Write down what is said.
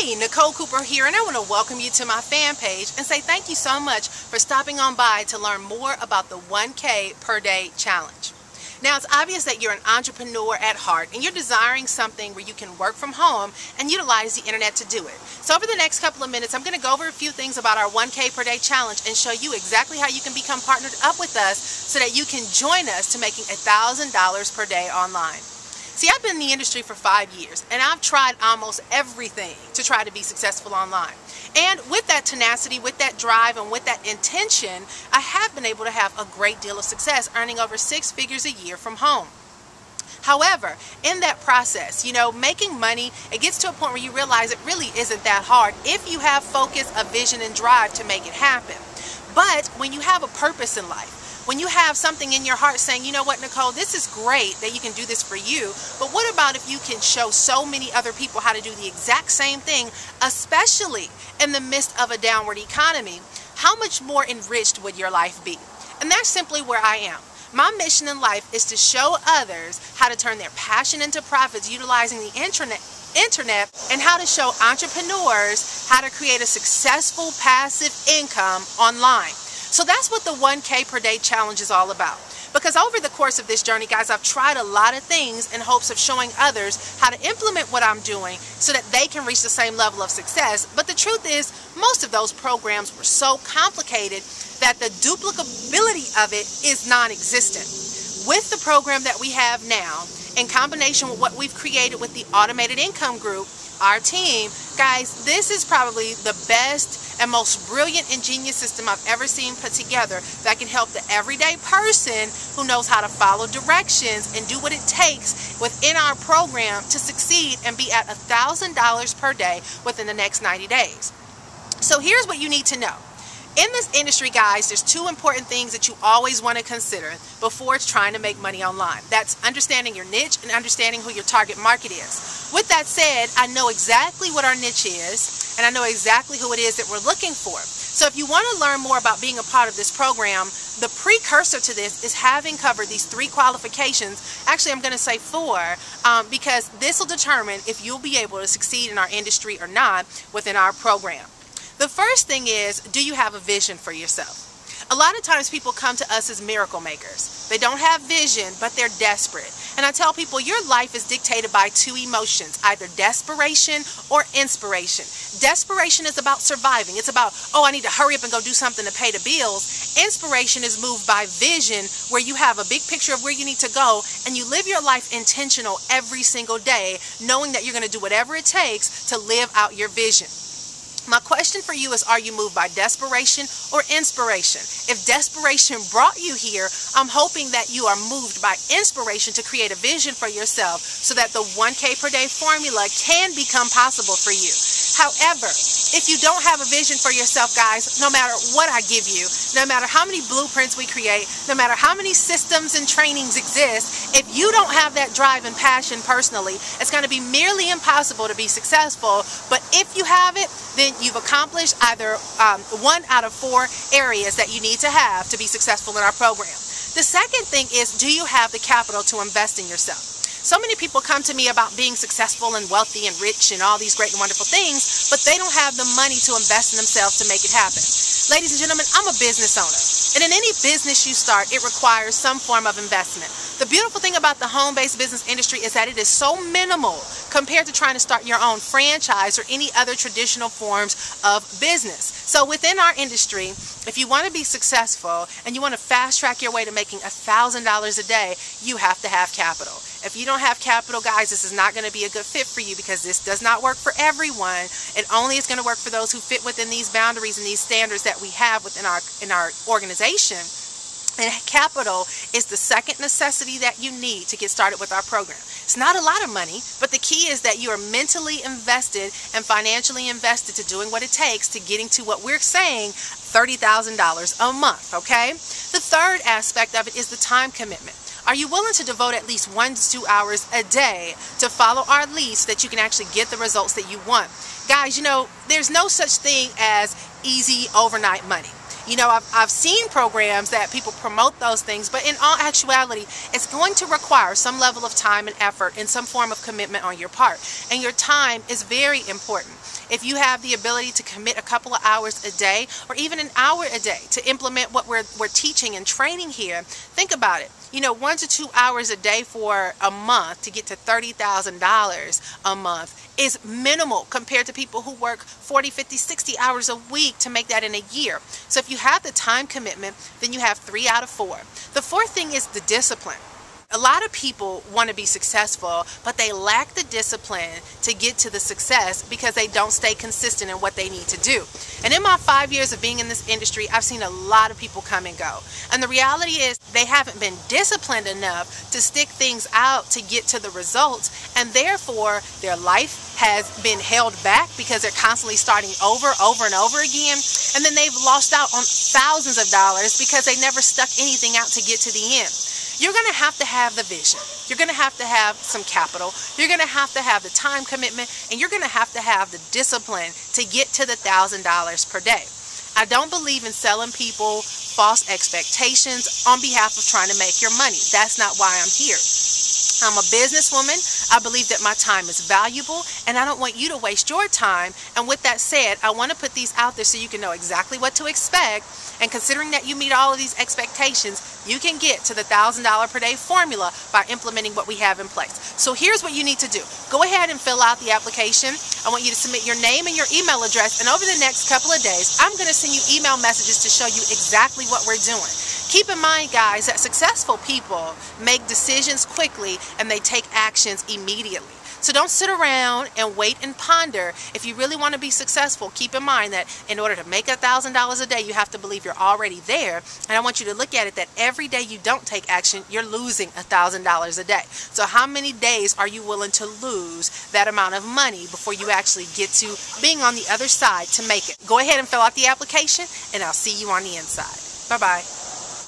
Hey, Nicole Cooper here, and I want to welcome you to my fan page and say thank you so much for stopping on by to learn more about the 1K per day challenge. Now, it's obvious that you're an entrepreneur at heart and you're desiring something where you can work from home and utilize the internet to do it. So over the next couple of minutes, I'm going to go over a few things about our 1K per day challenge and show you exactly how you can become partnered up with us so that you can join us to making $1,000 per day online. See, I've been in the industry for 5 years, and I've tried almost everything to try to be successful online. And with that tenacity, with that drive, and with that intention, I have been able to have a great deal of success, earning over 6 figures a year from home. However, in that process, making money, it gets to a point where you realize it really isn't that hard if you have focus, a vision, and drive to make it happen. But when you have a purpose in life, when you have something in your heart saying, you know what, Nicole, this is great that you can do this for you, but what about if you can show so many other people how to do the exact same thing, especially in the midst of a downward economy? How much more enriched would your life be? And that's simply where I am. My mission in life is to show others how to turn their passion into profits utilizing the internet, and how to show entrepreneurs how to create a successful passive income online. So that's what the 1K per day challenge is all about. Because over the course of this journey, guys, I've tried a lot of things in hopes of showing others how to implement what I'm doing so that they can reach the same level of success. But the truth is, most of those programs were so complicated that the duplicability of it is non-existent. With the program that we have now, in combination with what we've created with the Automated Income Group, our team, guys, this is probably the best and most brilliant, ingenious system I've ever seen put together that can help the everyday person who knows how to follow directions and do what it takes within our program to succeed and be at $1,000 per day within the next 90 days. So here's what you need to know. In this industry, guys, there's 2 important things that you always want to consider before trying to make money online. That's understanding your niche and understanding who your target market is. With that said, I know exactly what our niche is, and I know exactly who it is that we're looking for. So if you want to learn more about being a part of this program, the precursor to this is having covered these 3 qualifications. Actually, I'm going to say 4, because this will determine if you'll be able to succeed in our industry or not within our program. The first thing is, do you have a vision for yourself? A lot of times people come to us as miracle makers. They don't have vision, but they're desperate. And I tell people, your life is dictated by 2 emotions, either desperation or inspiration. Desperation is about surviving. It's about, oh, I need to hurry up and go do something to pay the bills. Inspiration is moved by vision, where you have a big picture of where you need to go, and you live your life intentional every single day, knowing that you're going to do whatever it takes to live out your vision. My question for you is, are you moved by desperation or inspiration? If desperation brought you here, I'm hoping that you are moved by inspiration to create a vision for yourself so that the 1K per day formula can become possible for you. However, if you don't have a vision for yourself, guys, no matter what I give you, no matter how many blueprints we create, no matter how many systems and trainings exist, if you don't have that drive and passion personally, it's going to be merely impossible to be successful. But if you have it, then you've accomplished either 1 out of 4 areas that you need to have to be successful in our program. The second thing is, do you have the capital to invest in yourself? So many people come to me about being successful and wealthy and rich and all these great and wonderful things, but they don't have the money to invest in themselves to make it happen. Ladies and gentlemen, I'm a business owner, and in any business you start, it requires some form of investment. The beautiful thing about the home-based business industry is that it is so minimal compared to trying to start your own franchise or any other traditional forms of business. So within our industry, if you want to be successful and you want to fast track your way to making $1,000 a day, you have to have capital. If you don't have capital, guys, this is not going to be a good fit for you, because this does not work for everyone. It only is going to work for those who fit within these boundaries and these standards that we have within our organization. And capital is the second necessity that you need to get started with our program. It's not a lot of money, but the key is that you are mentally invested and financially invested to doing what it takes to getting to what we're saying, $30,000 a month, okay? The third aspect of it is the time commitment. Are you willing to devote at least 1 to 2 hours a day to follow our lead so that you can actually get the results that you want? Guys, there's no such thing as easy overnight money. You know, I've seen programs that people promote those things, but in all actuality, it's going to require some level of time and effort and some form of commitment on your part. And your time is very important. If you have the ability to commit a couple of hours a day or even an hour a day to implement what we're teaching and training here, think about it. You know, 1 to 2 hours a day for a month to get to $30,000 a month is minimal compared to people who work 40, 50, 60 hours a week to make that in a year. So if you have the time commitment, then you have 3 out of 4. The fourth thing is the discipline. A lot of people want to be successful, but they lack the discipline to get to the success because they don't stay consistent in what they need to do. And in my 5 years of being in this industry, I've seen a lot of people come and go. And the reality is they haven't been disciplined enough to stick things out to get to the results. And therefore, their life has been held back because they're constantly starting over and over again. And then they've lost out on thousands of dollars because they never stuck anything out to get to the end. You're going to have the vision. You're going to have some capital. You're going to have the time commitment, and you're going to have the discipline to get to the $1,000 per day. I don't believe in selling people false expectations on behalf of trying to make your money. That's not why I'm here. I'm a businesswoman. I believe that my time is valuable, and I don't want you to waste your time. And with that said, I want to put these out there so you can know exactly what to expect. And considering that you meet all of these expectations, you can get to the $1,000 per day formula by implementing what we have in place. So here's what you need to do. Go ahead and fill out the application. I want you to submit your name and your email address, and over the next couple of days, I'm going to send you email messages to show you exactly what we're doing. Keep in mind, guys, that successful people make decisions quickly and they take actions immediately. So don't sit around and wait and ponder. If you really want to be successful, keep in mind that in order to make $1,000 a day, you have to believe you're already there. And I want you to look at it that every day you don't take action, you're losing $1,000 a day. So how many days are you willing to lose that amount of money before you actually get to being on the other side to make it? Go ahead and fill out the application, and I'll see you on the inside. Bye-bye.